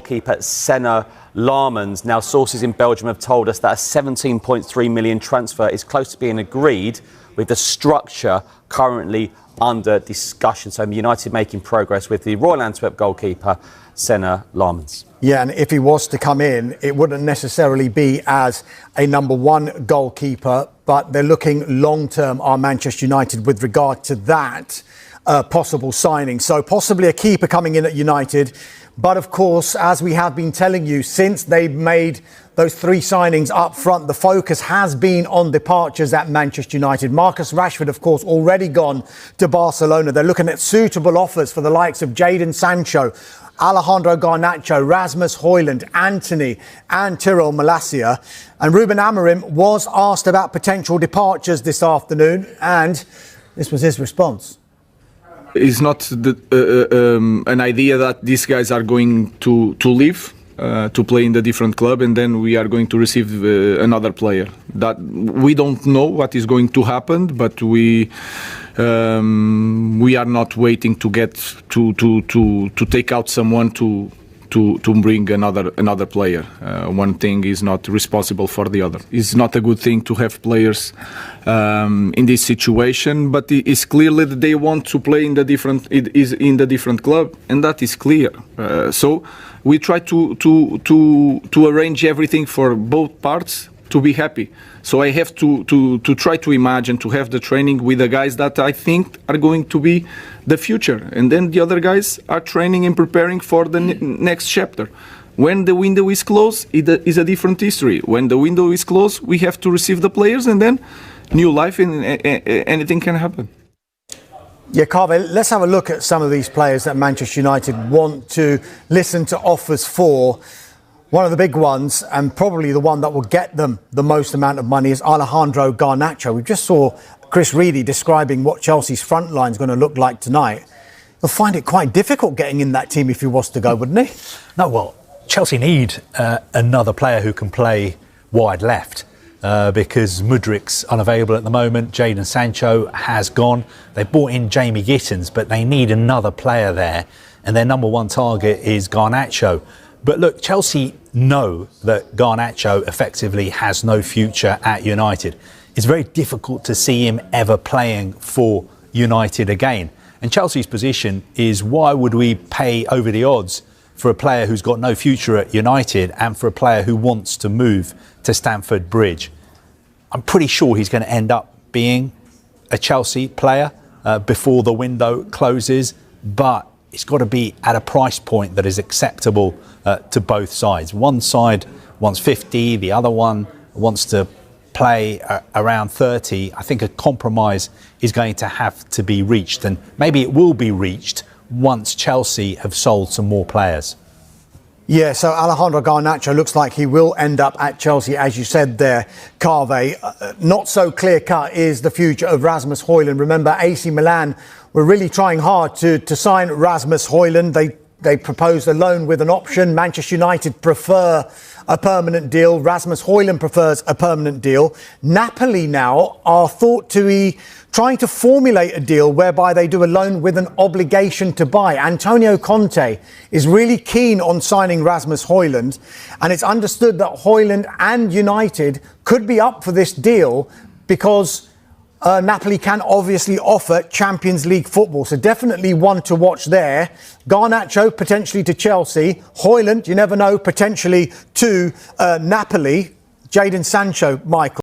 goalkeeper Senna Lammens. Now, sources in Belgium have told us that a 17.3 million transfer is close to being agreed, with the structure currently under discussion. So United making progress with the Royal Antwerp goalkeeper Senna Lammens. Yeah, and if he was to come in, it wouldn't necessarily be as a number one goalkeeper, but they're looking long-term, are Manchester United, with regard to that possible signing. So possibly a keeper coming in at United. But of course, as we have been telling you, since they've made those three signings up front, the focus has been on departures at Manchester United. Marcus Rashford, of course, already gone to Barcelona. They're looking at suitable offers for the likes of Jadon Sancho, Alejandro Garnacho, Rasmus Hojlund, Antony and Tyrell Malacia. And Ruben Amorim was asked about potential departures this afternoon, and this was his response. It's not an idea that these guys are going to leave to play in the different club and then we are going to receive another player. That we don't know what is going to happen, but we are not waiting to get to take out someone to bring another player. One thing is not responsible for the other. It's not a good thing to have players in this situation, but it's clearly that they want to play in the different club, and that is clear. So we try to arrange everything for both parts to be happy. So I have to try to imagine to have the training with the guys that I think are going to be the future, and then the other guys are training and preparing for the next chapter. When the window is closed, it is a different history. When the window is closed, we have to receive the players, and then new life and anything can happen. Yeah, Carve, let's have a look at some of these players that Manchester United want to listen to offers for. One of the big ones, and probably the one that will get them the most amount of money, is Alejandro Garnacho. We just saw Chris Reedy describing what Chelsea's front line is going to look like tonight. He'll find it quite difficult getting in that team if he was to go, wouldn't he? No, well, Chelsea need another player who can play wide left because Mudrik's unavailable at the moment. Jadon Sancho has gone. They brought in Jamie Gittins, but they need another player there. And their number one target is Garnacho. But look, Chelsea know that Garnacho effectively has no future at United. It's very difficult to see him ever playing for United again. And Chelsea's position is, why would we pay over the odds for a player who's got no future at United and for a player who wants to move to Stamford Bridge? I'm pretty sure he's going to end up being a Chelsea player before the window closes, but it's got to be at a price point that is acceptable to both sides. One side wants 50, the other one wants to play around 30. I think a compromise is going to have to be reached, and maybe it will be reached once Chelsea have sold some more players. Yeah, so Alejandro Garnacho looks like he will end up at Chelsea, as you said there, Carve. Not so clear-cut is the future of Rasmus Hojlund. Remember, AC Milan were really trying hard to sign Rasmus Hojlund. They proposed a loan with an option. Manchester United prefer a permanent deal. Rasmus Hojlund prefers a permanent deal. Napoli now are thought to be trying to formulate a deal whereby they do a loan with an obligation to buy. Antonio Conte is really keen on signing Rasmus Hojlund, and it's understood that Hojlund and United could be up for this deal because Napoli can obviously offer Champions League football. So definitely one to watch there. Garnacho potentially to Chelsea. Hojlund, you never know, potentially to Napoli. Jadon Sancho, Michael.